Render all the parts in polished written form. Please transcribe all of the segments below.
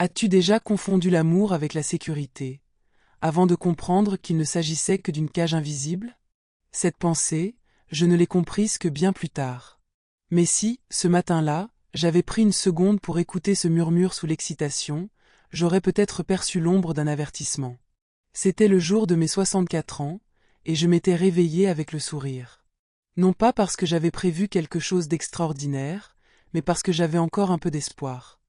As-tu déjà confondu l'amour avec la sécurité, avant de comprendre qu'il ne s'agissait que d'une cage invisible? Cette pensée, je ne l'ai comprise que bien plus tard. Mais si, ce matin-là, j'avais pris une seconde pour écouter ce murmure sous l'excitation, j'aurais peut-être perçu l'ombre d'un avertissement. C'était le jour de mes 64 ans, et je m'étais réveillée avec le sourire. Non pas parce que j'avais prévu quelque chose d'extraordinaire, mais parce que j'avais encore un peu d'espoir.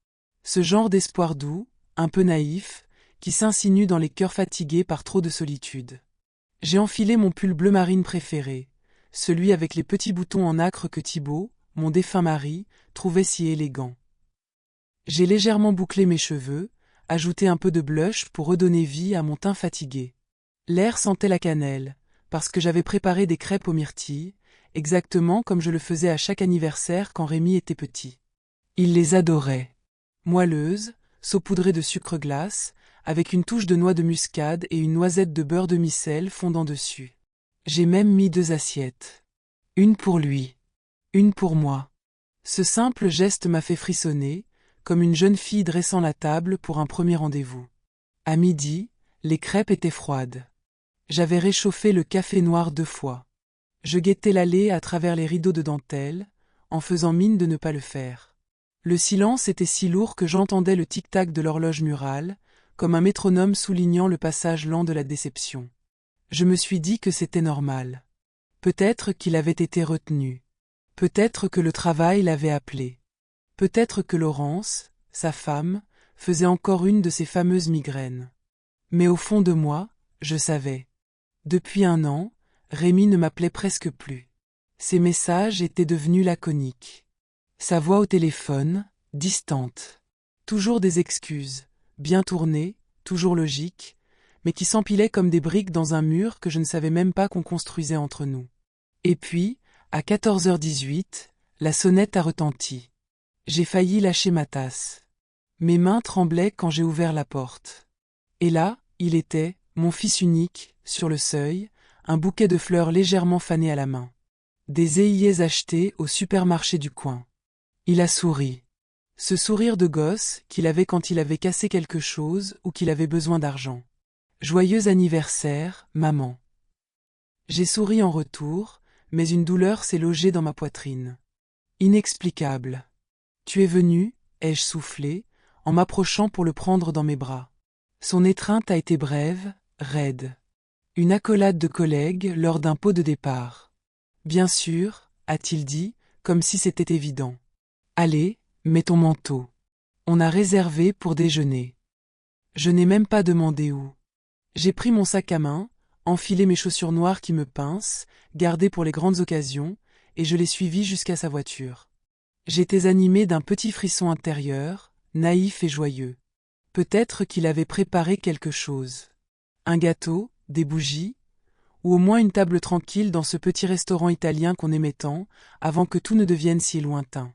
Ce genre d'espoir doux, un peu naïf, qui s'insinue dans les cœurs fatigués par trop de solitude. J'ai enfilé mon pull bleu marine préféré, celui avec les petits boutons en nacre que Thibaut, mon défunt mari, trouvait si élégant. J'ai légèrement bouclé mes cheveux, ajouté un peu de blush pour redonner vie à mon teint fatigué. L'air sentait la cannelle, parce que j'avais préparé des crêpes aux myrtilles, exactement comme je le faisais à chaque anniversaire quand Rémi était petit. Il les adorait. Moelleuses, saupoudrées de sucre glace, avec une touche de noix de muscade et une noisette de beurre demi-sel fondant dessus. J'ai même mis 2 assiettes. Une pour lui. Une pour moi. Ce simple geste m'a fait frissonner, comme une jeune fille dressant la table pour un premier rendez-vous. À midi, les crêpes étaient froides. J'avais réchauffé le café noir 2 fois. Je guettais l'allée à travers les rideaux de dentelle, en faisant mine de ne pas le faire. Le silence était si lourd que j'entendais le tic-tac de l'horloge murale, comme un métronome soulignant le passage lent de la déception. Je me suis dit que c'était normal. Peut-être qu'il avait été retenu. Peut-être que le travail l'avait appelé. Peut-être que Laurence, sa femme, faisait encore une de ces fameuses migraines. Mais au fond de moi, je savais. Depuis 1 an, Rémi ne m'appelait presque plus. Ses messages étaient devenus laconiques. Sa voix au téléphone, distante. Toujours des excuses, bien tournées, toujours logiques, mais qui s'empilaient comme des briques dans un mur que je ne savais même pas qu'on construisait entre nous. Et puis, à 14h18, la sonnette a retenti. J'ai failli lâcher ma tasse. Mes mains tremblaient quand j'ai ouvert la porte. Et là, il était, mon fils unique, sur le seuil, un bouquet de fleurs légèrement fané à la main. Des œillets achetés au supermarché du coin. Il a souri. Ce sourire de gosse qu'il avait quand il avait cassé quelque chose ou qu'il avait besoin d'argent. Joyeux anniversaire, maman. J'ai souri en retour, mais une douleur s'est logée dans ma poitrine. Inexplicable. Tu es venu, ai-je soufflé, en m'approchant pour le prendre dans mes bras. Son étreinte a été brève, raide. Une accolade de collègue lors d'un pot de départ. Bien sûr, a-t-il dit, comme si c'était évident. Allez, mets ton manteau. On a réservé pour déjeuner. Je n'ai même pas demandé où. J'ai pris mon sac à main, enfilé mes chaussures noires qui me pincent, gardées pour les grandes occasions, et je l'ai suivi jusqu'à sa voiture. J'étais animé d'un petit frisson intérieur, naïf et joyeux. Peut-être qu'il avait préparé quelque chose. Un gâteau, des bougies, ou au moins une table tranquille dans ce petit restaurant italien qu'on aimait tant, avant que tout ne devienne si lointain.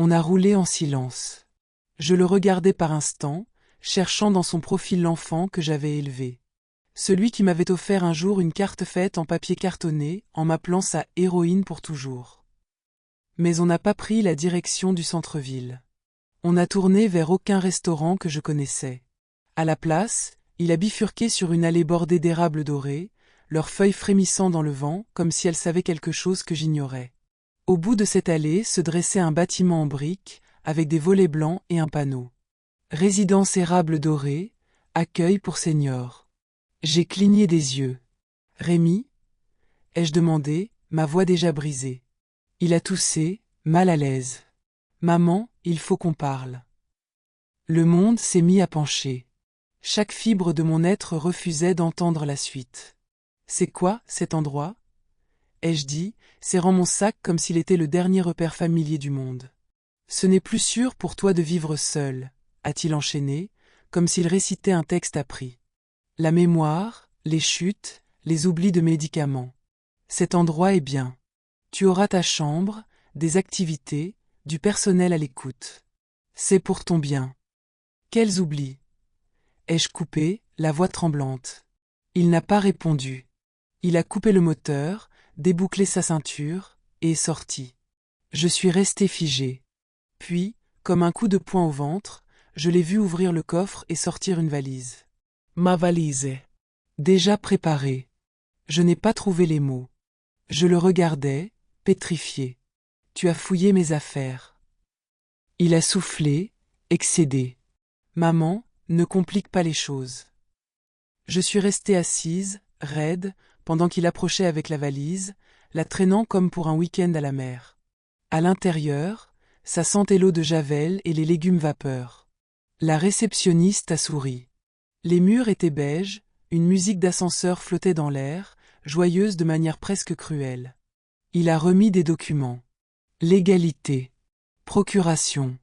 On a roulé en silence. Je le regardais par instants, cherchant dans son profil l'enfant que j'avais élevé. Celui qui m'avait offert un jour une carte faite en papier cartonné, en m'appelant sa héroïne pour toujours. Mais on n'a pas pris la direction du centre-ville. On n'a tourné vers aucun restaurant que je connaissais. À la place, il a bifurqué sur une allée bordée d'érables dorés, leurs feuilles frémissant dans le vent, comme si elles savaient quelque chose que j'ignorais. Au bout de cette allée se dressait un bâtiment en briques, avec des volets blancs et un panneau. Résidence érable dorée, accueil pour seniors. J'ai cligné des yeux. Rémi? Ai-je demandé, ma voix déjà brisée. Il a toussé, mal à l'aise. Maman, il faut qu'on parle. Le monde s'est mis à pencher. Chaque fibre de mon être refusait d'entendre la suite. C'est quoi, cet endroit? Ai-je dit, serrant mon sac comme s'il était le dernier repère familier du monde. Ce n'est plus sûr pour toi de vivre seul, a-t-il enchaîné, comme s'il récitait un texte appris. La mémoire, les chutes, les oublis de médicaments. Cet endroit est bien. Tu auras ta chambre, des activités, du personnel à l'écoute. C'est pour ton bien. Quels oublis? Ai-je coupé, la voix tremblante. Il n'a pas répondu. Il a coupé le moteur, débouclé sa ceinture, et est sorti. Je suis resté figé. Puis, comme un coup de poing au ventre, je l'ai vu ouvrir le coffre et sortir une valise. Ma valise. Déjà préparée. Je n'ai pas trouvé les mots. Je le regardais, pétrifié. Tu as fouillé mes affaires. Il a soufflé, excédé. Maman, ne complique pas les choses. Je suis restée assise, raide, pendant qu'il approchait avec la valise, la traînant comme pour un week-end à la mer. À l'intérieur, ça sentait l'eau de javel et les légumes vapeur. La réceptionniste a souri. Les murs étaient beiges, une musique d'ascenseur flottait dans l'air, joyeuse de manière presque cruelle. Il a remis des documents. Légalité. Procuration.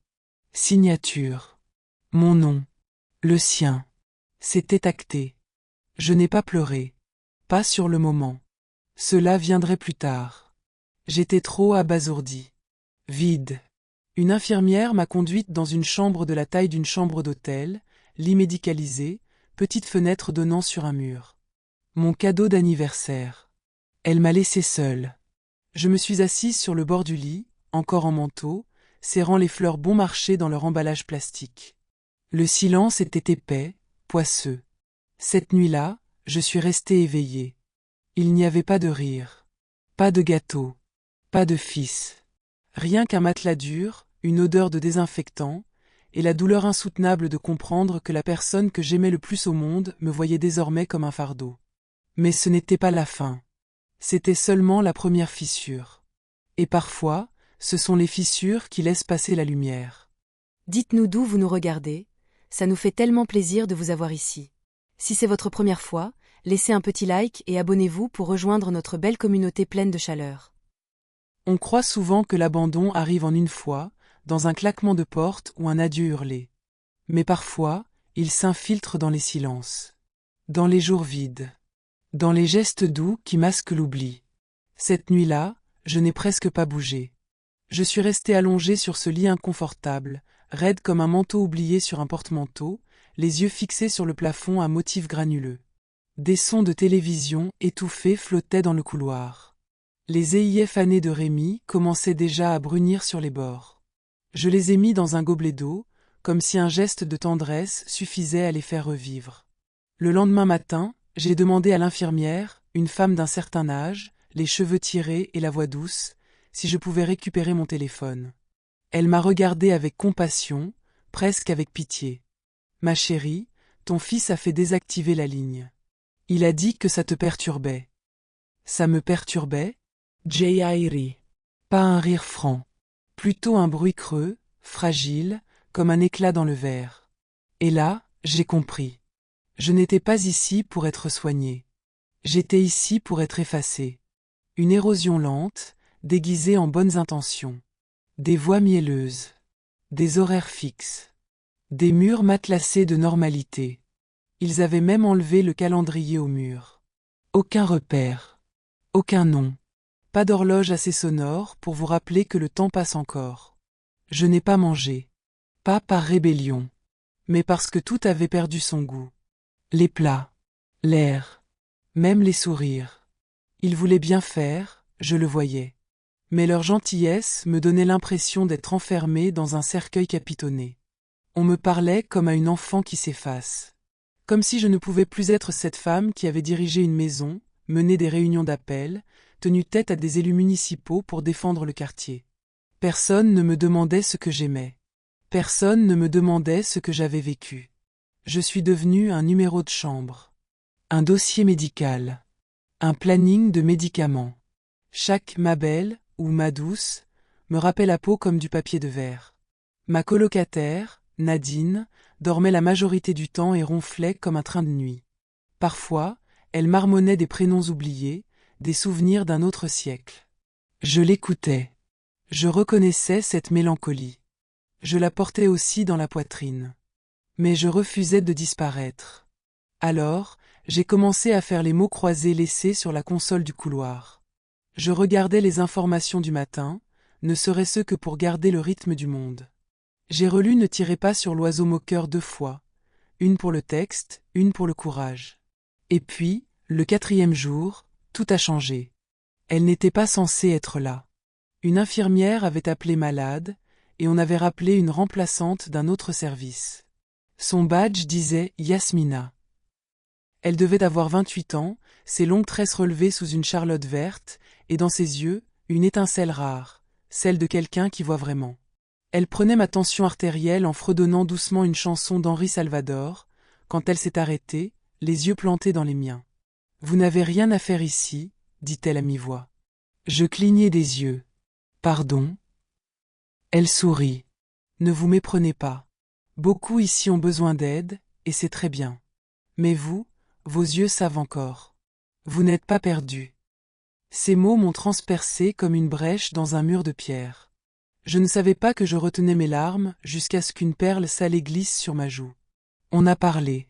Signature. Mon nom. Le sien. C'était acté. Je n'ai pas pleuré. Pas sur le moment. Cela viendrait plus tard. J'étais trop abasourdie. Vide. Une infirmière m'a conduite dans une chambre de la taille d'une chambre d'hôtel, lit médicalisé, petite fenêtre donnant sur un mur. Mon cadeau d'anniversaire. Elle m'a laissée seule. Je me suis assise sur le bord du lit, encore en manteau, serrant les fleurs bon marché dans leur emballage plastique. Le silence était épais, poisseux. Cette nuit-là, je suis restée éveillée. Il n'y avait pas de rire. Pas de gâteau. Pas de fils. Rien qu'un matelas dur, une odeur de désinfectant, et la douleur insoutenable de comprendre que la personne que j'aimais le plus au monde me voyait désormais comme un fardeau. Mais ce n'était pas la fin. C'était seulement la première fissure. Et parfois, ce sont les fissures qui laissent passer la lumière. Dites-nous d'où vous nous regardez, ça nous fait tellement plaisir de vous avoir ici. Si c'est votre première fois, laissez un petit like et abonnez-vous pour rejoindre notre belle communauté pleine de chaleur. On croit souvent que l'abandon arrive en une fois, dans un claquement de porte ou un adieu hurlé. Mais parfois, il s'infiltre dans les silences. Dans les jours vides. Dans les gestes doux qui masquent l'oubli. Cette nuit-là, je n'ai presque pas bougé. Je suis restée allongée sur ce lit inconfortable, raide comme un manteau oublié sur un porte-manteau, les yeux fixés sur le plafond à motifs granuleux. Des sons de télévision étouffés flottaient dans le couloir. Les EIF années de Rémi commençaient déjà à brunir sur les bords. Je les ai mis dans un gobelet d'eau, comme si un geste de tendresse suffisait à les faire revivre. Le lendemain matin, j'ai demandé à l'infirmière, une femme d'un certain âge, les cheveux tirés et la voix douce, si je pouvais récupérer mon téléphone. Elle m'a regardé avec compassion, presque avec pitié. « Ma chérie, ton fils a fait désactiver la ligne. Il a dit que ça te perturbait. » Ça me perturbait? J'ai ri. Pas un rire franc. Plutôt un bruit creux, fragile, comme un éclat dans le verre. Et là, j'ai compris. Je n'étais pas ici pour être soignée. J'étais ici pour être effacée. Une érosion lente, déguisée en bonnes intentions. Des voix mielleuses. Des horaires fixes. Des murs matelassés de normalité. Ils avaient même enlevé le calendrier au mur. Aucun repère. Aucun nom. Pas d'horloge assez sonore pour vous rappeler que le temps passe encore. Je n'ai pas mangé. Pas par rébellion. Mais parce que tout avait perdu son goût. Les plats. L'air. Même les sourires. Ils voulaient bien faire, je le voyais. Mais leur gentillesse me donnait l'impression d'être enfermée dans un cercueil capitonné. On me parlait comme à une enfant qui s'efface. Comme si je ne pouvais plus être cette femme qui avait dirigé une maison, mené des réunions d'appel, tenu tête à des élus municipaux pour défendre le quartier. Personne ne me demandait ce que j'aimais. Personne ne me demandait ce que j'avais vécu. Je suis devenue un numéro de chambre. Un dossier médical. Un planning de médicaments. Chaque ma belle ou ma douce me râpait la peau comme du papier de verre. Ma colocataire, Nadine, dormait la majorité du temps et ronflait comme un train de nuit. Parfois, elle marmonnait des prénoms oubliés, des souvenirs d'un autre siècle. Je l'écoutais. Je reconnaissais cette mélancolie. Je la portais aussi dans la poitrine. Mais je refusais de disparaître. Alors, j'ai commencé à faire les mots croisés laissés sur la console du couloir. Je regardais les informations du matin, ne serait-ce que pour garder le rythme du monde. J'ai relu Ne tirez pas sur l'oiseau moqueur 2 fois, une pour le texte, une pour le courage. Et puis, le 4e jour, tout a changé. Elle n'était pas censée être là. Une infirmière avait appelé malade, et on avait rappelé une remplaçante d'un autre service. Son badge disait Yasmina. Elle devait avoir 28 ans, ses longues tresses relevées sous une charlotte verte, et dans ses yeux, une étincelle rare, celle de quelqu'un qui voit vraiment. Elle prenait ma tension artérielle en fredonnant doucement une chanson d'Henri Salvador, quand elle s'est arrêtée, les yeux plantés dans les miens. « Vous n'avez rien à faire ici, dit-elle à mi-voix. Je clignai des yeux. « Pardon ?» Elle sourit. « Ne vous méprenez pas. Beaucoup ici ont besoin d'aide, et c'est très bien. Mais vous, vos yeux savent encore. Vous n'êtes pas perdu. » Ces mots m'ont transpercé comme une brèche dans un mur de pierre. Je ne savais pas que je retenais mes larmes jusqu'à ce qu'une perle salée glisse sur ma joue. On a parlé.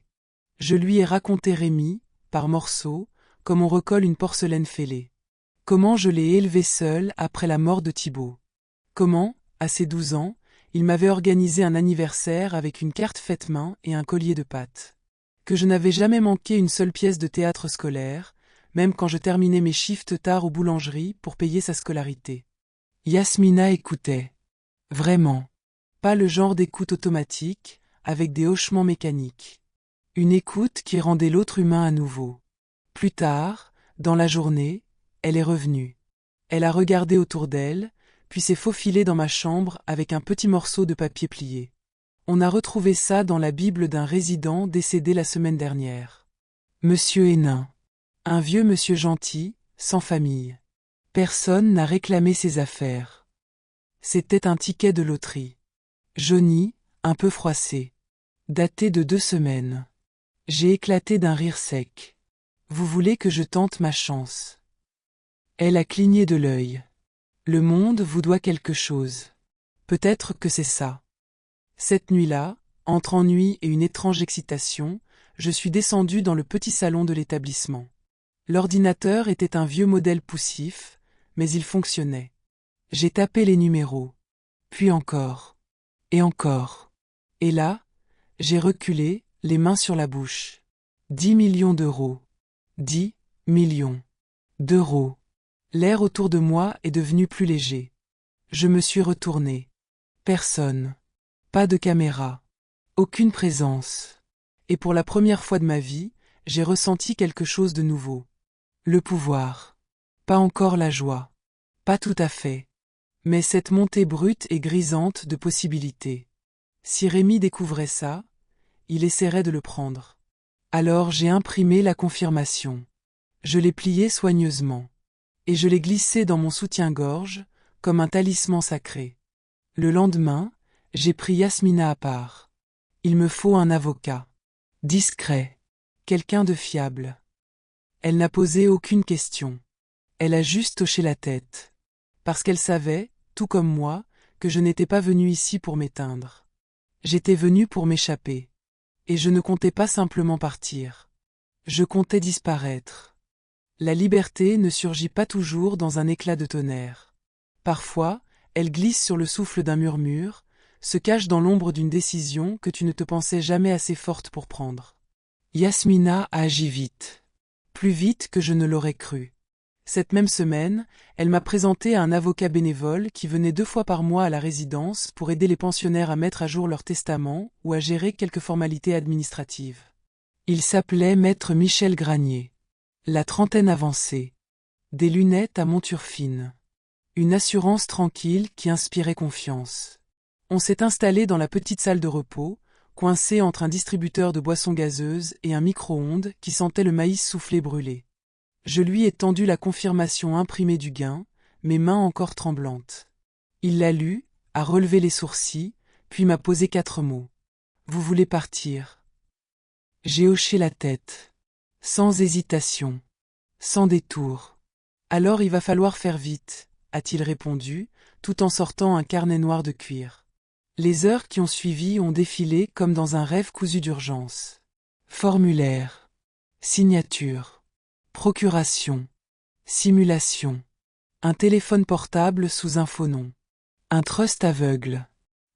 Je lui ai raconté Rémi, par morceaux, comme on recolle une porcelaine fêlée. Comment je l'ai élevé seul après la mort de Thibaut. Comment, à ses 12 ans, il m'avait organisé un anniversaire avec une carte faite main et un collier de pâte. Que je n'avais jamais manqué une seule pièce de théâtre scolaire, même quand je terminais mes shifts tard aux boulangeries pour payer sa scolarité. Yasmina écoutait. Vraiment. Pas le genre d'écoute automatique, avec des hochements mécaniques. Une écoute qui rendait l'autre humain à nouveau. Plus tard, dans la journée, elle est revenue. Elle a regardé autour d'elle, puis s'est faufilée dans ma chambre avec un petit morceau de papier plié. On a retrouvé ça dans la Bible d'un résident décédé la semaine dernière. Monsieur Hénin. Un vieux monsieur gentil, sans famille. Personne n'a réclamé ses affaires. C'était un ticket de loterie. Jauni, un peu froissé. Daté de 2 semaines. J'ai éclaté d'un rire sec. Vous voulez que je tente ma chance? Elle a cligné de l'œil. Le monde vous doit quelque chose. Peut-être que c'est ça. Cette nuit-là, entre ennui et une étrange excitation, je suis descendu dans le petit salon de l'établissement. L'ordinateur était un vieux modèle poussif, mais il fonctionnait. J'ai tapé les numéros. Puis encore. Et encore. Et là, j'ai reculé, les mains sur la bouche. 10 millions d'euros. 10 millions d'euros. L'air autour de moi est devenu plus léger. Je me suis retourné. Personne. Pas de caméra. Aucune présence. Et pour la première fois de ma vie, j'ai ressenti quelque chose de nouveau. Le pouvoir. Pas encore la joie. Pas tout à fait. Mais cette montée brute et grisante de possibilités. Si Rémi découvrait ça, il essaierait de le prendre. Alors j'ai imprimé la confirmation. Je l'ai pliée soigneusement. Et je l'ai glissée dans mon soutien-gorge, comme un talisman sacré. Le lendemain, j'ai pris Yasmina à part. Il me faut un avocat. Discret. Quelqu'un de fiable. Elle n'a posé aucune question. Elle a juste hoché la tête. Parce qu'elle savait, tout comme moi, que je n'étais pas venu ici pour m'éteindre. J'étais venu pour m'échapper. Et je ne comptais pas simplement partir. Je comptais disparaître. La liberté ne surgit pas toujours dans un éclat de tonnerre. Parfois, elle glisse sur le souffle d'un murmure, se cache dans l'ombre d'une décision que tu ne te pensais jamais assez forte pour prendre. Yasmina a agi vite. Plus vite que je ne l'aurais cru. Cette même semaine, elle m'a présenté à un avocat bénévole qui venait 2 fois par mois à la résidence pour aider les pensionnaires à mettre à jour leur testament ou à gérer quelques formalités administratives. Il s'appelait Maître Michel Granier. La trentaine avancée. Des lunettes à monture fine. Une assurance tranquille qui inspirait confiance. On s'est installé dans la petite salle de repos, coincé entre un distributeur de boissons gazeuses et un micro-ondes qui sentait le maïs soufflé brûler. Je lui ai tendu la confirmation imprimée du gain, mes mains encore tremblantes. Il l'a lu, a relevé les sourcils, puis m'a posé 4 mots. « Vous voulez partir ?» J'ai hoché la tête. Sans hésitation. Sans détour. « Alors il va falloir faire vite », a-t-il répondu, tout en sortant un carnet noir de cuir. Les heures qui ont suivi ont défilé comme dans un rêve cousu d'urgence. Formulaire. Signature. Procuration. Simulation. Un téléphone portable sous un faux nom. Un trust aveugle.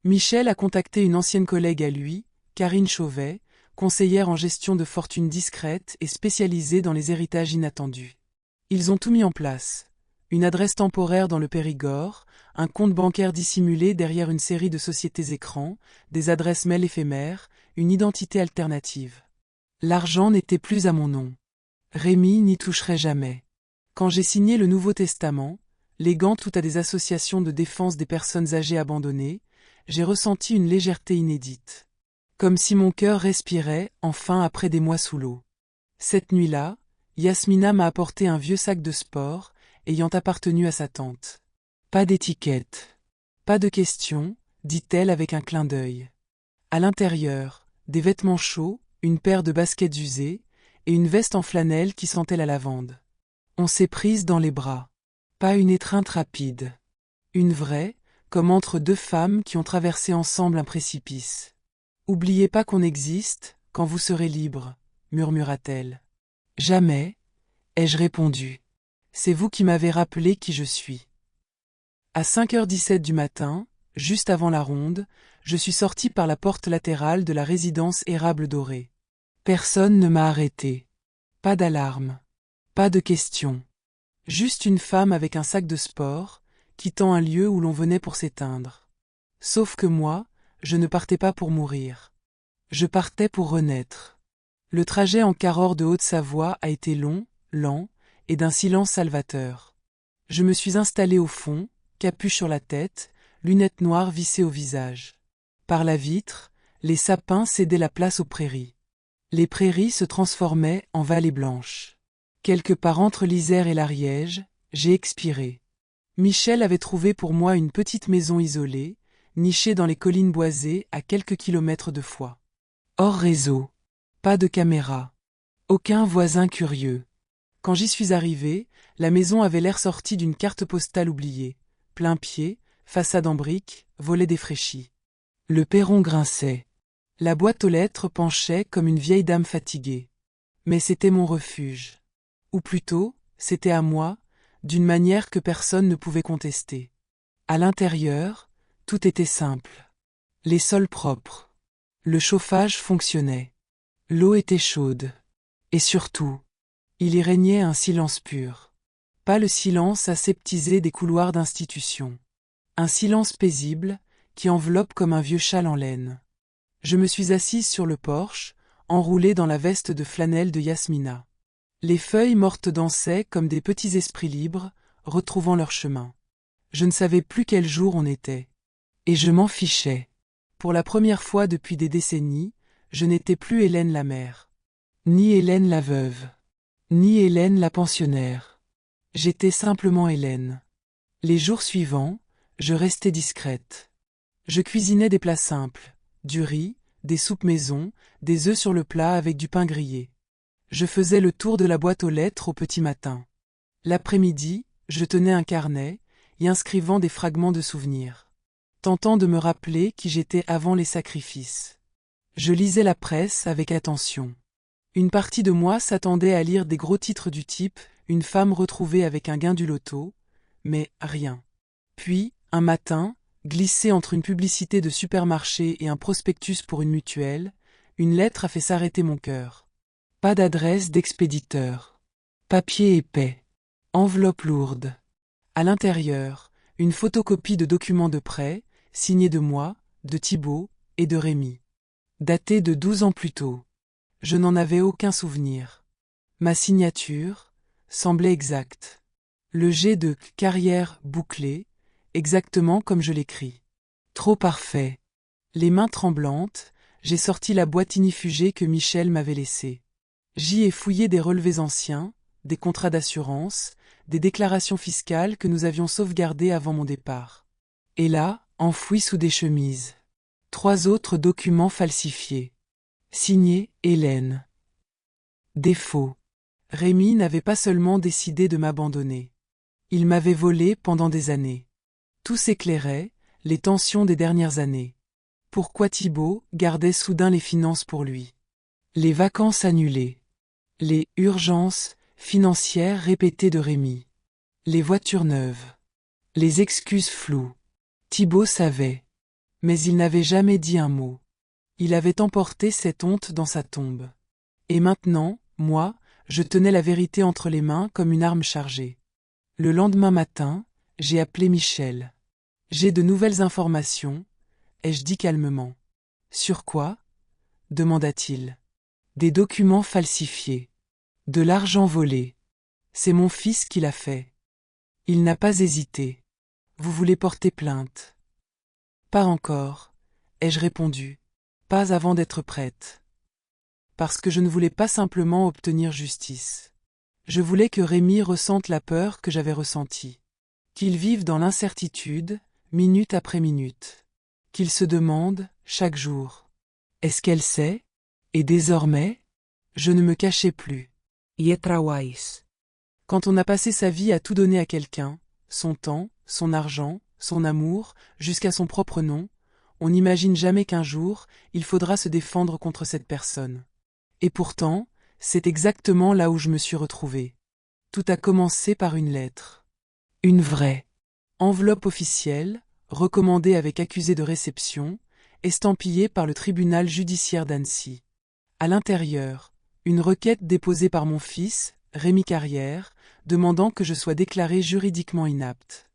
Michel a contacté une ancienne collègue à lui, Karine Chauvet, conseillère en gestion de fortune discrète et spécialisée dans les héritages inattendus. Ils ont tout mis en place. Une adresse temporaire dans le Périgord, un compte bancaire dissimulé derrière une série de sociétés écrans, des adresses mail éphémères, une identité alternative. L'argent n'était plus à mon nom. Rémi n'y toucherait jamais. Quand j'ai signé le Nouveau Testament, léguant tout à des associations de défense des personnes âgées abandonnées, j'ai ressenti une légèreté inédite. Comme si mon cœur respirait, enfin après des mois sous l'eau. Cette nuit-là, Yasmina m'a apporté un vieux sac de sport, ayant appartenu à sa tante. Pas d'étiquette. Pas de questions, dit-elle avec un clin d'œil. À l'intérieur, des vêtements chauds, une paire de baskets usées, et une veste en flanelle qui sentait la lavande. On s'est prise dans les bras. Pas une étreinte rapide. Une vraie, comme entre deux femmes qui ont traversé ensemble un précipice. Oubliez pas qu'on existe, quand vous serez libre, murmura-t-elle. Jamais, ai-je répondu. C'est vous qui m'avez rappelé qui je suis. À 5h17 du matin, juste avant la ronde, je suis sorti par la porte latérale de la résidence Érable Dorée. Personne ne m'a arrêté. Pas d'alarme. Pas de questions. Juste une femme avec un sac de sport, quittant un lieu où l'on venait pour s'éteindre. Sauf que moi, je ne partais pas pour mourir. Je partais pour renaître. Le trajet en Carrore de Haute-Savoie a été long, lent, et d'un silence salvateur. Je me suis installé au fond, capuche sur la tête, lunettes noires vissées au visage. Par la vitre, les sapins cédaient la place aux prairies. Les prairies se transformaient en vallées blanches. Quelque part entre l'Isère et l'Ariège, j'ai expiré. Michel avait trouvé pour moi une petite maison isolée, nichée dans les collines boisées à quelques kilomètres de Foix. Hors réseau. Pas de caméra. Aucun voisin curieux. Quand j'y suis arrivé, la maison avait l'air sortie d'une carte postale oubliée. Plein pied, façade en briques, volets défraîchis. Le perron grinçait. La boîte aux lettres penchait comme une vieille dame fatiguée. Mais c'était mon refuge. Ou plutôt, c'était à moi, d'une manière que personne ne pouvait contester. À l'intérieur, tout était simple. Les sols propres. Le chauffage fonctionnait. L'eau était chaude. Et surtout, il y régnait un silence pur. Pas le silence aseptisé des couloirs d'institution. Un silence paisible, qui enveloppe comme un vieux châle en laine. Je me suis assise sur le porche, enroulée dans la veste de flanelle de Yasmina. Les feuilles mortes dansaient comme des petits esprits libres, retrouvant leur chemin. Je ne savais plus quel jour on était. Et je m'en fichais. Pour la première fois depuis des décennies, je n'étais plus Hélène la mère. Ni Hélène la veuve. Ni Hélène la pensionnaire. J'étais simplement Hélène. Les jours suivants, je restais discrète. Je cuisinais des plats simples, du riz, des soupes maison, des œufs sur le plat avec du pain grillé. Je faisais le tour de la boîte aux lettres au petit matin. L'après-midi, je tenais un carnet, y inscrivant des fragments de souvenirs. Tentant de me rappeler qui j'étais avant les sacrifices. Je lisais la presse avec attention. Une partie de moi s'attendait à lire des gros titres du type « Une femme retrouvée avec un gain du loto », mais rien. Puis, un matin, glissé entre une publicité de supermarché et un prospectus pour une mutuelle, une lettre a fait s'arrêter mon cœur. Pas d'adresse d'expéditeur. Papier épais. Enveloppe lourde. À l'intérieur, une photocopie de documents de prêt, signés de moi, de Thibault et de Rémi. Daté de 12 ans plus tôt. Je n'en avais aucun souvenir. Ma signature semblait exacte. Le jet de « carrière bouclé », exactement comme je l'écris. Trop parfait. Les mains tremblantes, j'ai sorti la boîte ignifugée que Michel m'avait laissée. J'y ai fouillé des relevés anciens, des contrats d'assurance, des déclarations fiscales que nous avions sauvegardées avant mon départ. Et là, enfouis sous des chemises. 3 autres documents falsifiés. Signé Hélène. Défaut. Rémi n'avait pas seulement décidé de m'abandonner. Il m'avait volé pendant des années. Tout s'éclairait, les tensions des dernières années. Pourquoi Thibault gardait soudain les finances pour lui? Les vacances annulées. Les urgences financières répétées de Rémi. Les voitures neuves. Les excuses floues. Thibault savait. Mais il n'avait jamais dit un mot. Il avait emporté cette honte dans sa tombe. Et maintenant, moi, je tenais la vérité entre les mains comme une arme chargée. Le lendemain matin, j'ai appelé Michel. J'ai de nouvelles informations, ai-je dit calmement. Sur quoi? demanda-t-il. Des documents falsifiés. De l'argent volé. C'est mon fils qui l'a fait. Il n'a pas hésité. Vous voulez porter plainte? Pas encore, ai-je répondu. Pas avant d'être prête. Parce que je ne voulais pas simplement obtenir justice. Je voulais que Rémi ressente la peur que j'avais ressentie. Qu'il vive dans l'incertitude, minute après minute. Qu'il se demande, chaque jour. Est-ce qu'elle sait? Et désormais, je ne me cachais plus. Quand on a passé sa vie à tout donner à quelqu'un, son temps, son argent, son amour, jusqu'à son propre nom, on n'imagine jamais qu'un jour, il faudra se défendre contre cette personne. Et pourtant, c'est exactement là où je me suis retrouvée. Tout a commencé par une lettre. Une vraie. Enveloppe officielle, recommandée avec accusé de réception, estampillée par le tribunal judiciaire d'Annecy. À l'intérieur, une requête déposée par mon fils, Rémi Carrière, demandant que je sois déclarée juridiquement inapte.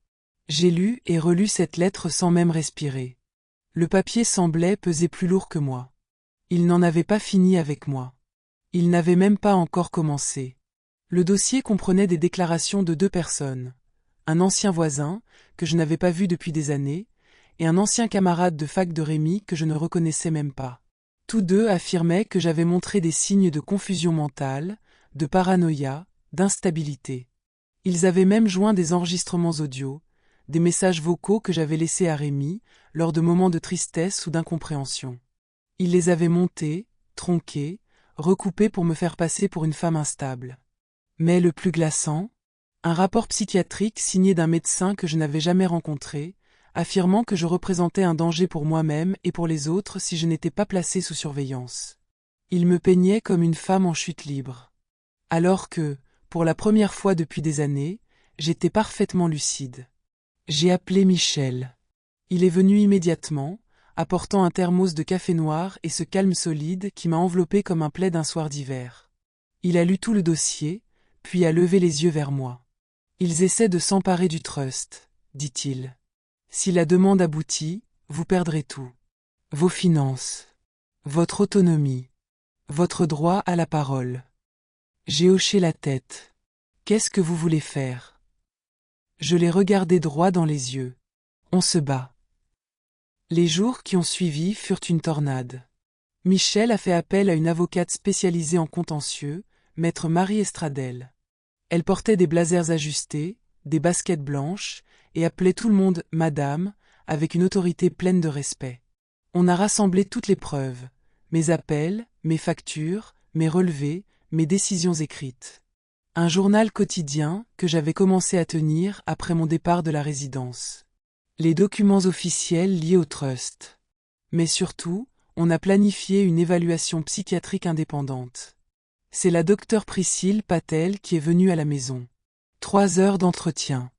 J'ai lu et relu cette lettre sans même respirer. Le papier semblait peser plus lourd que moi. Il n'en avait pas fini avec moi. Il n'avait même pas encore commencé. Le dossier comprenait des déclarations de 2 personnes. Un ancien voisin, que je n'avais pas vu depuis des années, et un ancien camarade de fac de Rémi que je ne reconnaissais même pas. Tous deux affirmaient que j'avais montré des signes de confusion mentale, de paranoïa, d'instabilité. Ils avaient même joint des enregistrements audio, des messages vocaux que j'avais laissés à Rémi, lors de moments de tristesse ou d'incompréhension. Ils les avaient montés, tronqués, recoupés pour me faire passer pour une femme instable. Mais le plus glaçant, un rapport psychiatrique signé d'un médecin que je n'avais jamais rencontré, affirmant que je représentais un danger pour moi-même et pour les autres si je n'étais pas placée sous surveillance. Il me peignait comme une femme en chute libre. Alors que, pour la première fois depuis des années, j'étais parfaitement lucide. J'ai appelé Michel. Il est venu immédiatement, apportant un thermos de café noir et ce calme solide qui m'a enveloppé comme un plaid d'un soir d'hiver. Il a lu tout le dossier, puis a levé les yeux vers moi. Ils essaient de s'emparer du trust, dit-il. Si la demande aboutit, vous perdrez tout. Vos finances, votre autonomie, votre droit à la parole. J'ai hoché la tête. Qu'est-ce que vous voulez faire? Je l'ai regardé droit dans les yeux. On se bat. Les jours qui ont suivi furent une tornade. Michel a fait appel à une avocate spécialisée en contentieux, maître Marie Estradelle. Elle portait des blazers ajustés, des baskets blanches, et appelait tout le monde « Madame », avec une autorité pleine de respect. On a rassemblé toutes les preuves, mes appels, mes factures, mes relevés, mes décisions écrites. Un journal quotidien que j'avais commencé à tenir après mon départ de la résidence. Les documents officiels liés au trust. Mais surtout, on a planifié une évaluation psychiatrique indépendante. C'est la docteure Priscille Patel qui est venue à la maison. 3 heures d'entretien.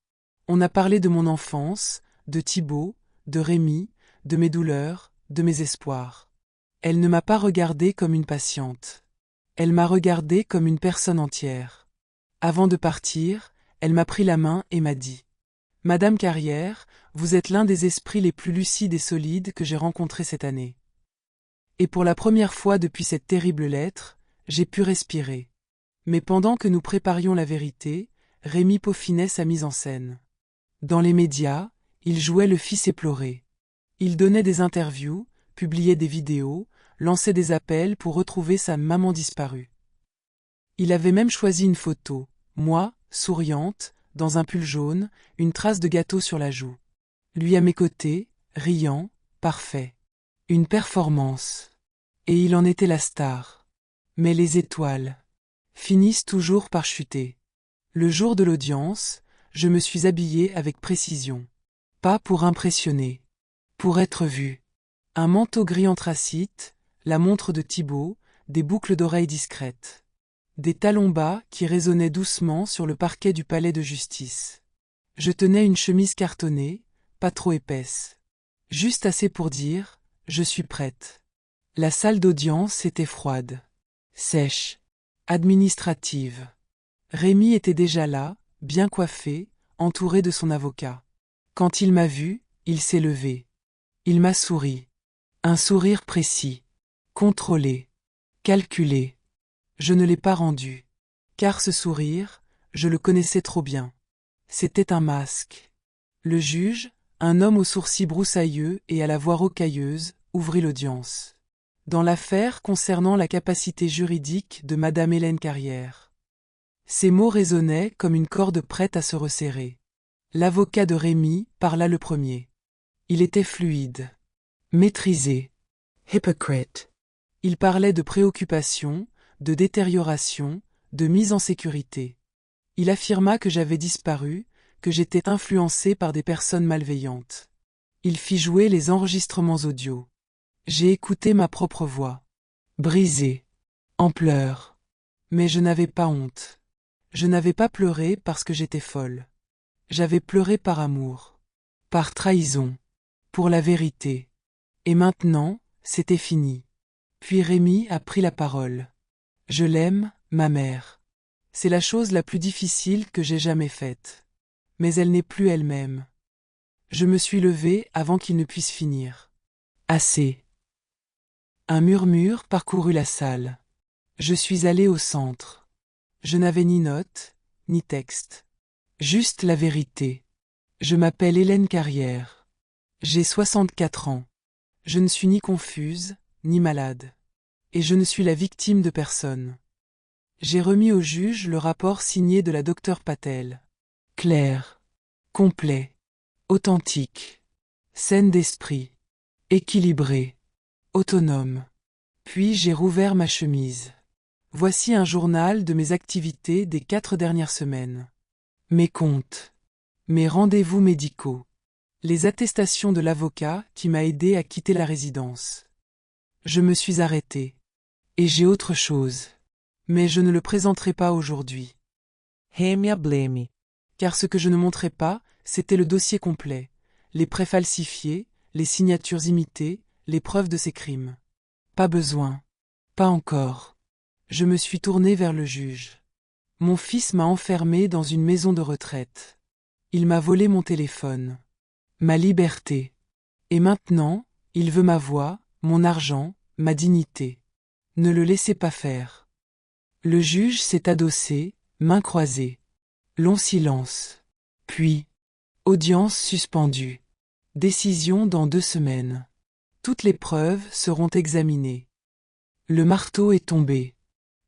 On a parlé de mon enfance, de Thibaut, de Rémi, de mes douleurs, de mes espoirs. Elle ne m'a pas regardée comme une patiente. Elle m'a regardée comme une personne entière. Avant de partir, elle m'a pris la main et m'a dit « Madame Carrière, vous êtes l'un des esprits les plus lucides et solides que j'ai rencontrés cette année. » Et pour la première fois depuis cette terrible lettre, j'ai pu respirer. Mais pendant que nous préparions la vérité, Rémi peaufinait sa mise en scène. Dans les médias, il jouait le fils éploré. Il donnait des interviews, publiait des vidéos, lançait des appels pour retrouver sa maman disparue. Il avait même choisi une photo, moi, souriante, dans un pull jaune, une trace de gâteau sur la joue. Lui à mes côtés, riant, parfait. Une performance. Et il en était la star. Mais les étoiles finissent toujours par chuter. Le jour de l'audience, je me suis habillée avec précision. Pas pour impressionner. Pour être vue. Un manteau gris anthracite, la montre de Thibaut, des boucles d'oreilles discrètes. Des talons bas qui résonnaient doucement sur le parquet du palais de justice. Je tenais une chemise cartonnée, pas trop épaisse. Juste assez pour dire « je suis prête ». La salle d'audience était froide. Sèche. Administrative. Rémi était déjà là, bien coiffé, entouré de son avocat. Quand il m'a vu, il s'est levé. Il m'a souri. Un sourire précis. Contrôlé. Calculé. Je ne l'ai pas rendu. Car ce sourire, je le connaissais trop bien. C'était un masque. Le juge, un homme aux sourcils broussailleux et à la voix rocailleuse, ouvrit l'audience. Dans l'affaire concernant la capacité juridique de Madame Hélène Carrière. Ces mots résonnaient comme une corde prête à se resserrer. L'avocat de Rémy parla le premier. Il était fluide. Maîtrisé. Hypocrite. Il parlait de préoccupation, de détérioration, de mise en sécurité. Il affirma que j'avais disparu, que j'étais influencé par des personnes malveillantes. Il fit jouer les enregistrements audio. J'ai écouté ma propre voix. Brisée. En pleurs. Mais je n'avais pas honte. Je n'avais pas pleuré parce que j'étais folle. J'avais pleuré par amour. Par trahison. Pour la vérité. Et maintenant, c'était fini. Puis Rémy a pris la parole. Je l'aime, ma mère. C'est la chose la plus difficile que j'ai jamais faite. Mais elle n'est plus elle-même. Je me suis levée avant qu'il ne puisse finir. Assez. Un murmure parcourut la salle. Je suis allée au centre. Je n'avais ni notes, ni texte. Juste la vérité. Je m'appelle Hélène Carrière. J'ai 64 ans. Je ne suis ni confuse, ni malade. Et je ne suis la victime de personne. J'ai remis au juge le rapport signé de la docteure Patel. Clair. Complet. Authentique. Saine d'esprit. Équilibré. Autonome. Puis j'ai rouvert ma chemise. Voici un journal de mes activités des 4 dernières semaines. Mes comptes. Mes rendez-vous médicaux. Les attestations de l'avocat qui m'a aidé à quitter la résidence. Je me suis arrêté. Et j'ai autre chose. Mais je ne le présenterai pas aujourd'hui. Rémy blême. Car ce que je ne montrais pas, c'était le dossier complet, les prêts falsifiés, les signatures imitées, les preuves de ces crimes. Pas besoin. Pas encore. Je me suis tourné vers le juge. Mon fils m'a enfermé dans une maison de retraite. Il m'a volé mon téléphone. Ma liberté. Et maintenant, il veut ma voix, mon argent, ma dignité. Ne le laissez pas faire. Le juge s'est adossé, mains croisées. Long silence. Puis, audience suspendue. Décision dans 2 semaines. Toutes les preuves seront examinées. Le marteau est tombé.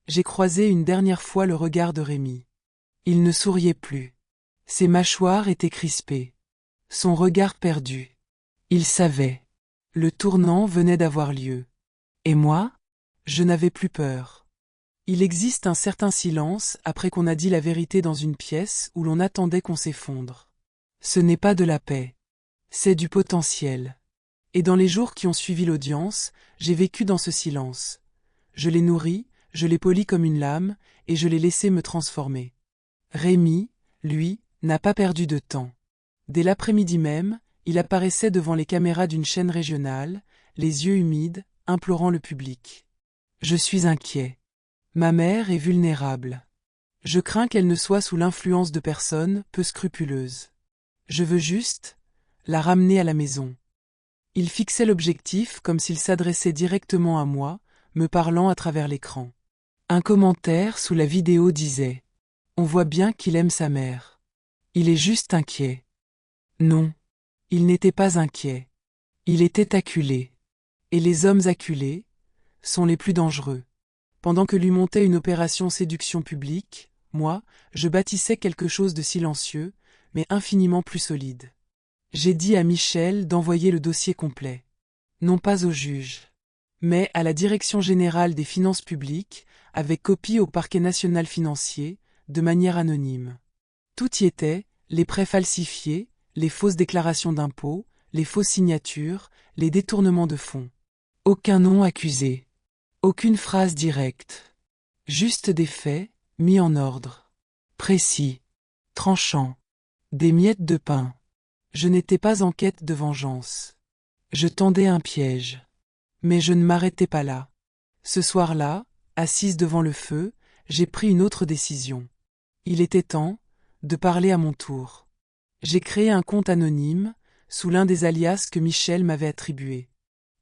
J'ai croisé une dernière fois le regard de Rémy. Il ne souriait plus. Ses mâchoires étaient crispées. Son regard perdu. Il savait. Le tournant venait d'avoir lieu. Et moi, je n'avais plus peur. Il existe un certain silence après qu'on a dit la vérité dans une pièce où l'on attendait qu'on s'effondre. Ce n'est pas de la paix. C'est du potentiel. Et dans les jours qui ont suivi l'audience, j'ai vécu dans ce silence. Je l'ai nourri, je l'ai poli comme une lame, et je l'ai laissé me transformer. Rémy, lui, n'a pas perdu de temps. Dès l'après-midi même, il apparaissait devant les caméras d'une chaîne régionale, les yeux humides, implorant le public. Je suis inquiet. Ma mère est vulnérable. Je crains qu'elle ne soit sous l'influence de personnes peu scrupuleuses. Je veux juste la ramener à la maison. Il fixait l'objectif comme s'il s'adressait directement à moi, me parlant à travers l'écran. Un commentaire sous la vidéo disait « On voit bien qu'il aime sa mère. Il est juste inquiet. » Non, il n'était pas inquiet. Il était acculé. Et les hommes acculés sont les plus dangereux. Pendant que lui montait une opération séduction publique, moi, je bâtissais quelque chose de silencieux, mais infiniment plus solide. J'ai dit à Michel d'envoyer le dossier complet. Non pas au juge, mais à la Direction générale des finances publiques, avec copie au parquet national financier, de manière anonyme. Tout y était, les prêts falsifiés, les fausses déclarations d'impôts, les fausses signatures, les détournements de fonds. Aucun nom accusé. Aucune phrase directe. Juste des faits, mis en ordre. Précis. Tranchants. Des miettes de pain. Je n'étais pas en quête de vengeance. Je tendais un piège. Mais je ne m'arrêtais pas là. Ce soir-là, assise devant le feu, j'ai pris une autre décision. Il était temps de parler à mon tour. J'ai créé un compte anonyme, sous l'un des alias que Michel m'avait attribué.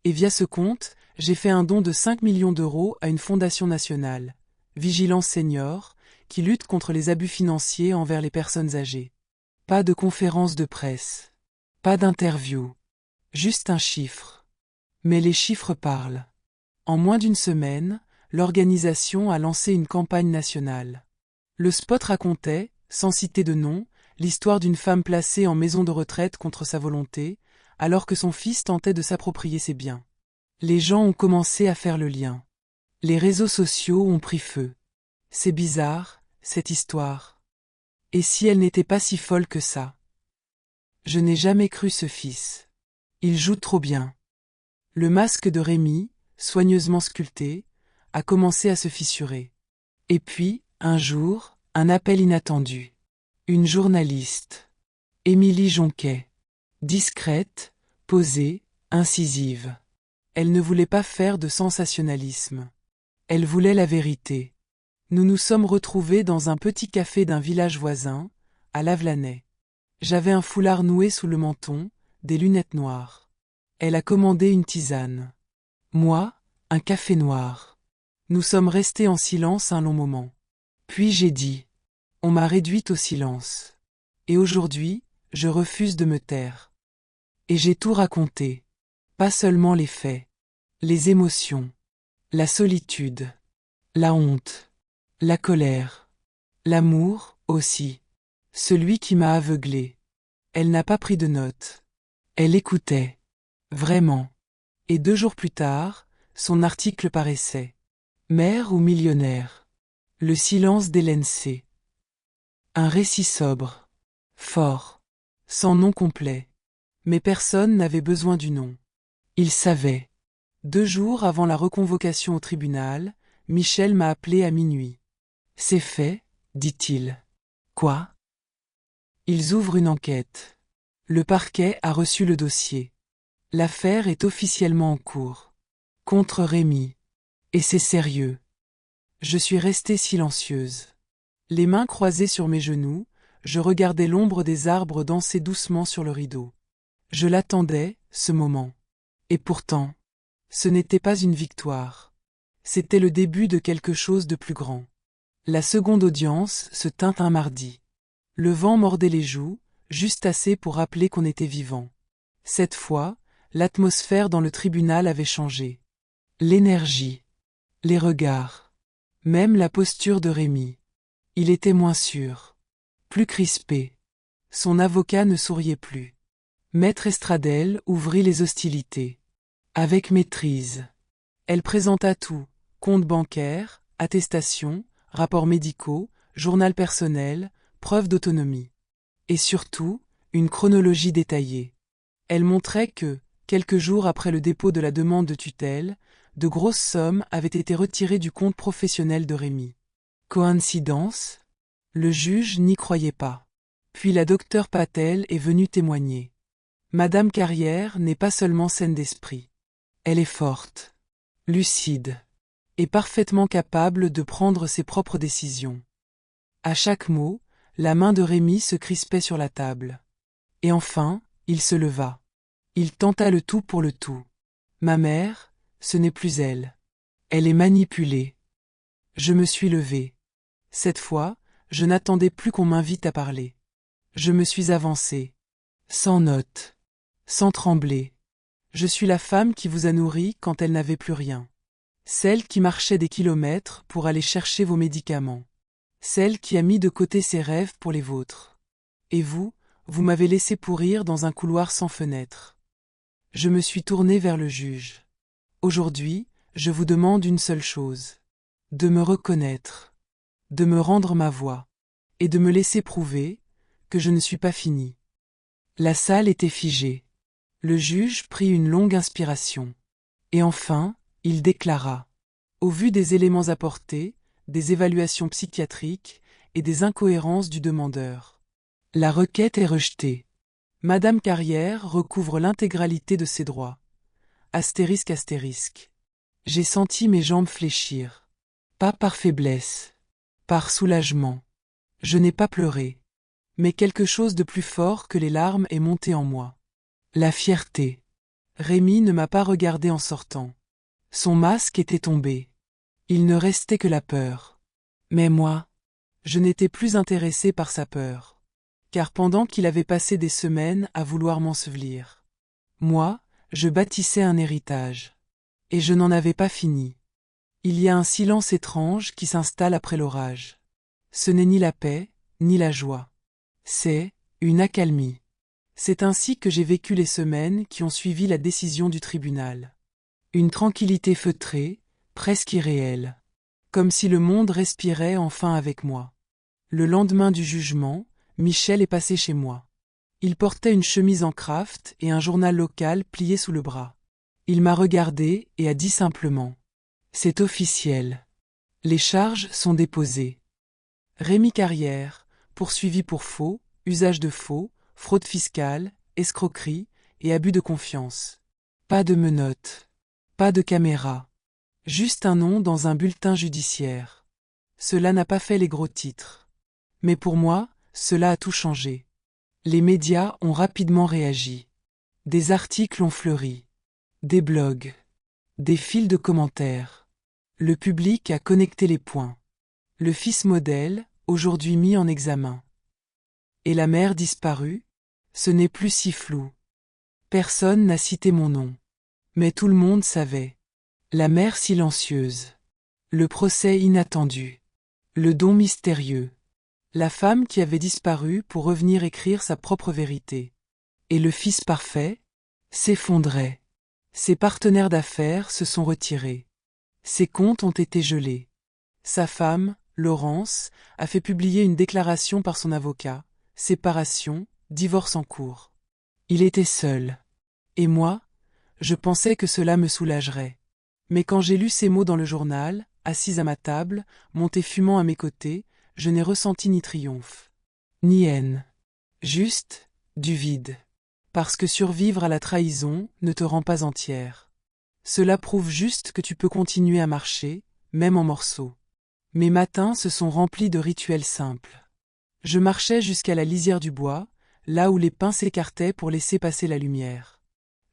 Et via ce compte, j'ai fait un don de 5 millions d'euros à une fondation nationale, Vigilance Senior, qui lutte contre les abus financiers envers les personnes âgées. Pas de conférence de presse. Pas d'interview. Juste un chiffre. Mais les chiffres parlent. En moins d'une semaine, l'organisation a lancé une campagne nationale. Le spot racontait, sans citer de nom, l'histoire d'une femme placée en maison de retraite contre sa volonté, alors que son fils tentait de s'approprier ses biens. Les gens ont commencé à faire le lien. Les réseaux sociaux ont pris feu. C'est bizarre, cette histoire. Et si elle n'était pas si folle que ça? Je n'ai jamais cru ce fils. Il joue trop bien. Le masque de Rémi, soigneusement sculpté, a commencé à se fissurer. Et puis, un jour, un appel inattendu. Une journaliste. Émilie Jonquet. Discrète, posée, incisive. Elle ne voulait pas faire de sensationnalisme. Elle voulait la vérité. Nous nous sommes retrouvés dans un petit café d'un village voisin, à Lavelanet. J'avais un foulard noué sous le menton, des lunettes noires. Elle a commandé une tisane. Moi, un café noir. Nous sommes restés en silence un long moment. Puis j'ai dit. On m'a réduite au silence. Et aujourd'hui, je refuse de me taire. Et j'ai tout raconté. Pas seulement les faits. Les émotions. La solitude. La honte. La colère. L'amour, aussi. Celui qui m'a aveuglé. Elle n'a pas pris de notes. Elle écoutait. Vraiment. Et 2 jours plus tard, son article paraissait. Mère ou millionnaire? Le silence d'Hélène C. Un récit sobre. Fort. Sans nom complet. Mais personne n'avait besoin du nom. Il savait. 2 jours avant la reconvocation au tribunal, Michel m'a appelé à minuit. C'est fait, dit-il. Quoi? Ils ouvrent une enquête. Le parquet a reçu le dossier. L'affaire est officiellement en cours. Contre Rémi. Et c'est sérieux. Je suis restée silencieuse. Les mains croisées sur mes genoux, je regardais l'ombre des arbres danser doucement sur le rideau. Je l'attendais, ce moment. Et pourtant, ce n'était pas une victoire. C'était le début de quelque chose de plus grand. La seconde audience se tint un mardi. Le vent mordait les joues, juste assez pour rappeler qu'on était vivant. Cette fois, l'atmosphère dans le tribunal avait changé. L'énergie. Les regards. Même la posture de Rémi. Il était moins sûr. Plus crispé. Son avocat ne souriait plus. Maître Estradelle ouvrit les hostilités. Avec maîtrise. Elle présenta tout. Compte bancaire, attestation, rapports médicaux, journal personnel, preuve d'autonomie. Et surtout, une chronologie détaillée. Elle montrait que, quelques jours après le dépôt de la demande de tutelle, de grosses sommes avaient été retirées du compte professionnel de Rémi. Coïncidence? Le juge n'y croyait pas. Puis la docteure Patel est venue témoigner. Madame Carrière n'est pas seulement saine d'esprit. Elle est forte, lucide, et parfaitement capable de prendre ses propres décisions. À chaque mot, la main de Rémi se crispait sur la table. Et enfin, il se leva. Il tenta le tout pour le tout. Ma mère, ce n'est plus elle. Elle est manipulée. Je me suis levée. Cette fois, je n'attendais plus qu'on m'invite à parler. Je me suis avancée. Sans note. Sans trembler. Je suis la femme qui vous a nourri quand elle n'avait plus rien. Celle qui marchait des kilomètres pour aller chercher vos médicaments. Celle qui a mis de côté ses rêves pour les vôtres. Et vous, vous m'avez laissé pourrir dans un couloir sans fenêtre. Je me suis tournée vers le juge. Aujourd'hui, je vous demande une seule chose. De me reconnaître. De me rendre ma voix. Et de me laisser prouver que je ne suis pas finie. La salle était figée. Le juge prit une longue inspiration. Et enfin, il déclara. Au vu des éléments apportés, des évaluations psychiatriques et des incohérences du demandeur. La requête est rejetée. Madame Carrière recouvre l'intégralité de ses droits. Astérisque astérisque. J'ai senti mes jambes fléchir. Pas par faiblesse. Par soulagement. Je n'ai pas pleuré. Mais quelque chose de plus fort que les larmes est monté en moi. La fierté. Rémi ne m'a pas regardé en sortant. Son masque était tombé. Il ne restait que la peur. Mais moi, je n'étais plus intéressé par sa peur. Car pendant qu'il avait passé des semaines à vouloir m'ensevelir, moi, je bâtissais un héritage. Et je n'en avais pas fini. Il y a un silence étrange qui s'installe après l'orage. Ce n'est ni la paix, ni la joie. C'est une accalmie. C'est ainsi que j'ai vécu les semaines qui ont suivi la décision du tribunal. Une tranquillité feutrée, presque irréelle. Comme si le monde respirait enfin avec moi. Le lendemain du jugement, Michel est passé chez moi. Il portait une chemise en craft et un journal local plié sous le bras. Il m'a regardé et a dit simplement: « C'est officiel. Les charges sont déposées. Rémi Carrière, poursuivi pour faux, usage de faux, fraude fiscale, escroquerie et abus de confiance. Pas de menottes. Pas de caméra. Juste un nom dans un bulletin judiciaire. Cela n'a pas fait les gros titres. Mais pour moi, cela a tout changé. Les médias ont rapidement réagi. Des articles ont fleuri. Des blogs. Des fils de commentaires. Le public a connecté les points. Le fils modèle, aujourd'hui mis en examen. Et la mère disparue? Ce n'est plus si flou. Personne n'a cité mon nom. Mais tout le monde savait. La mère silencieuse. Le procès inattendu. Le don mystérieux. La femme qui avait disparu pour revenir écrire sa propre vérité. Et le fils parfait s'effondrait. Ses partenaires d'affaires se sont retirés. Ses comptes ont été gelés. Sa femme, Laurence, a fait publier une déclaration par son avocat. Séparation, divorce en cours. Il était seul. Et moi, je pensais que cela me soulagerait. Mais quand j'ai lu ces mots dans le journal, assise à ma table, mon thé fumant à mes côtés, je n'ai ressenti ni triomphe, ni haine. Juste, du vide. Parce que survivre à la trahison ne te rend pas entière. Cela prouve juste que tu peux continuer à marcher, même en morceaux. Mes matins se sont remplis de rituels simples. Je marchais jusqu'à la lisière du bois, là où les pins s'écartaient pour laisser passer la lumière.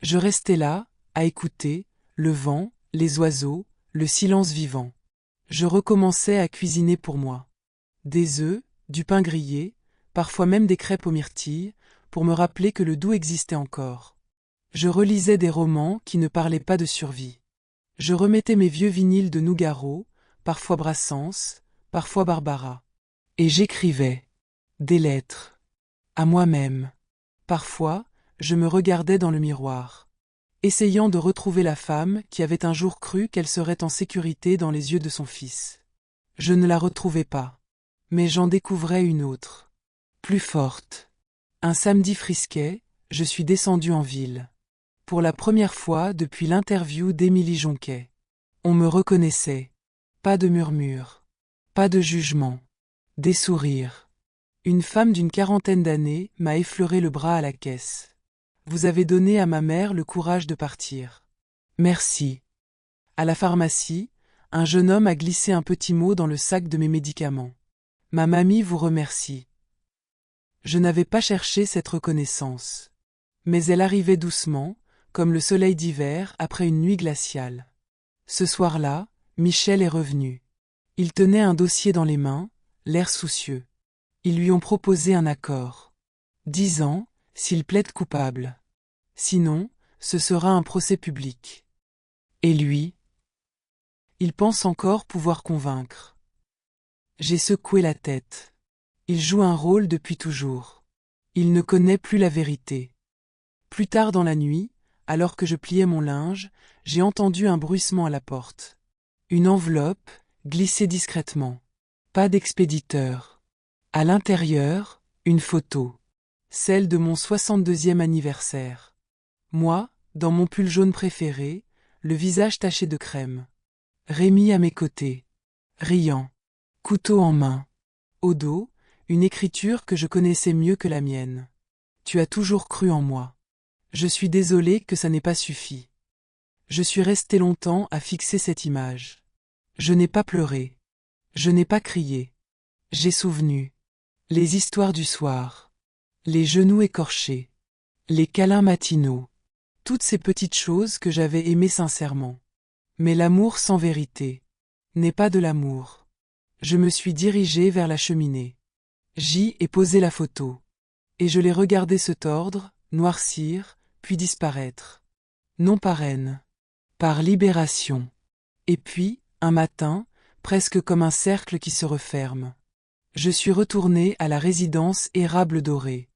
Je restais là, à écouter, le vent, les oiseaux, le silence vivant. Je recommençais à cuisiner pour moi. Des œufs, du pain grillé, parfois même des crêpes aux myrtilles, pour me rappeler que le doux existait encore. Je relisais des romans qui ne parlaient pas de survie. Je remettais mes vieux vinyles de Nougaro, parfois Brassens, parfois Barbara. Et j'écrivais des lettres à moi-même. Parfois, je me regardais dans le miroir, essayant de retrouver la femme qui avait un jour cru qu'elle serait en sécurité dans les yeux de son fils. Je ne la retrouvais pas, mais j'en découvrais une autre, plus forte. Un samedi frisquet, je suis descendu en ville. Pour la première fois depuis l'interview d'Émilie Jonquet. On me reconnaissait. Pas de murmures. Pas de jugement. Des sourires. Une femme d'une quarantaine d'années m'a effleuré le bras à la caisse. Vous avez donné à ma mère le courage de partir. Merci. À la pharmacie, un jeune homme a glissé un petit mot dans le sac de mes médicaments. Ma mamie vous remercie. Je n'avais pas cherché cette reconnaissance. Mais elle arrivait doucement, comme le soleil d'hiver après une nuit glaciale. Ce soir-là, Michel est revenu. Il tenait un dossier dans les mains, l'air soucieux. Ils lui ont proposé un accord. 10 ans, s'il plaide coupable. Sinon, ce sera un procès public. Et lui? Il pense encore pouvoir convaincre. J'ai secoué la tête. Il joue un rôle depuis toujours. Il ne connaît plus la vérité. Plus tard dans la nuit, alors que je pliais mon linge, j'ai entendu un bruissement à la porte. Une enveloppe, glissée discrètement. Pas d'expéditeur. À l'intérieur, une photo. Celle de mon 62e anniversaire. Moi, dans mon pull jaune préféré, le visage taché de crème. Rémi à mes côtés. Riant. Couteau en main. Au dos, une écriture que je connaissais mieux que la mienne. Tu as toujours cru en moi. Je suis désolé que ça n'ait pas suffi. Je suis resté longtemps à fixer cette image. Je n'ai pas pleuré. Je n'ai pas crié. J'ai souvenu. Les histoires du soir. Les genoux écorchés. Les câlins matinaux. Toutes ces petites choses que j'avais aimées sincèrement. Mais l'amour sans vérité n'est pas de l'amour. Je me suis dirigé vers la cheminée. J'y ai posé la photo. Et je l'ai regardée se tordre, noircir, puis disparaître. Non par haine. Par libération. Et puis, un matin, presque comme un cercle qui se referme. Je suis retourné à la résidence Érable Doré.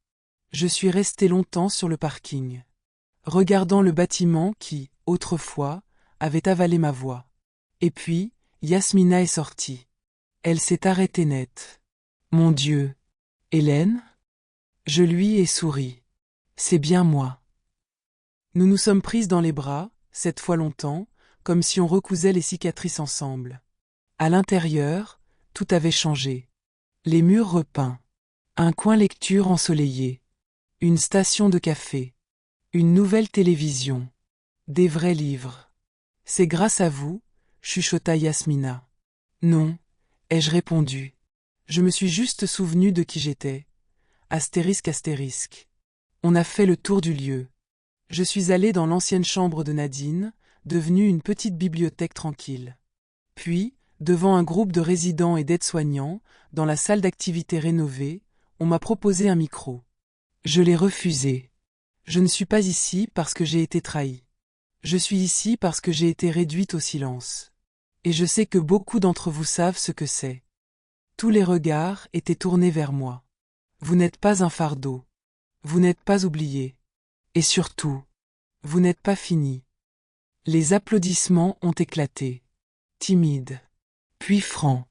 Je suis resté longtemps sur le parking, regardant le bâtiment qui, autrefois, avait avalé ma voix. Et puis, Yasmina est sortie. Elle s'est arrêtée net. Mon Dieu. Hélène? Je lui ai souri. C'est bien moi. Nous nous sommes prises dans les bras, cette fois longtemps, comme si on recousait les cicatrices ensemble. À l'intérieur, tout avait changé. Les murs repeints. Un coin lecture ensoleillé. Une station de café. Une nouvelle télévision. Des vrais livres. C'est grâce à vous, chuchota Yasmina. Non, ai-je répondu. Je me suis juste souvenu de qui j'étais. Astérisque astérisque. On a fait le tour du lieu. Je suis allé dans l'ancienne chambre de Nadine, devenue une petite bibliothèque tranquille. Puis, devant un groupe de résidents et d'aides-soignants, dans la salle d'activité rénovée, on m'a proposé un micro. Je l'ai refusé. Je ne suis pas ici parce que j'ai été trahie. Je suis ici parce que j'ai été réduite au silence. Et je sais que beaucoup d'entre vous savent ce que c'est. Tous les regards étaient tournés vers moi. Vous n'êtes pas un fardeau. Vous n'êtes pas oublié. Et surtout, vous n'êtes pas fini. Les applaudissements ont éclaté. Timides. Puis francs.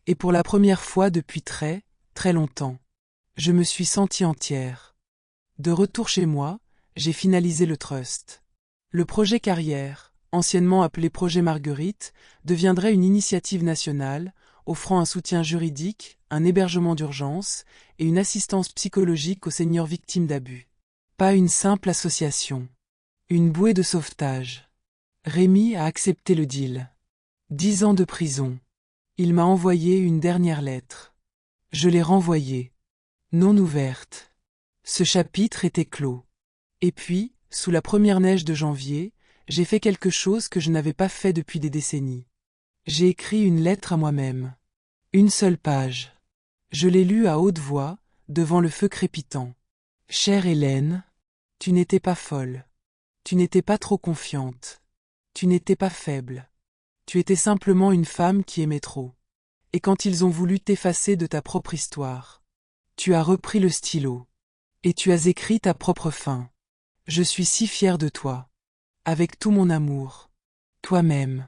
Et pour la première fois depuis très, très longtemps, je me suis sentie entière. De retour chez moi, j'ai finalisé le trust. Le projet carrière, anciennement appelé projet Marguerite, deviendrait une initiative nationale, offrant un soutien juridique, un hébergement d'urgence et une assistance psychologique aux seniors victimes d'abus. Pas une simple association. Une bouée de sauvetage. Rémi a accepté le deal. 10 ans de prison. Il m'a envoyé une dernière lettre. Je l'ai renvoyée. Non ouverte. Ce chapitre était clos. Et puis, sous la première neige de janvier, j'ai fait quelque chose que je n'avais pas fait depuis des décennies. J'ai écrit une lettre à moi-même. Une seule page. Je l'ai lue à haute voix, devant le feu crépitant. Chère Hélène, tu n'étais pas folle. Tu n'étais pas trop confiante. Tu n'étais pas faible. Tu étais simplement une femme qui aimait trop. Et quand ils ont voulu t'effacer de ta propre histoire, tu as repris le stylo. Et tu as écrit ta propre fin. Je suis si fière de toi. Avec tout mon amour. Toi-même.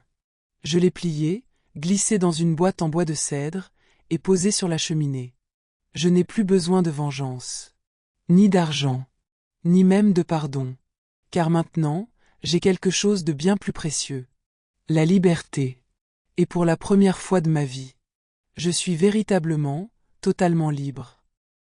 Je l'ai plié, glissé dans une boîte en bois de cèdre, et posé sur la cheminée. Je n'ai plus besoin de vengeance. Ni d'argent. Ni même de pardon. Car maintenant, j'ai quelque chose de bien plus précieux. La liberté. Et pour la première fois de ma vie, je suis véritablement, totalement libre.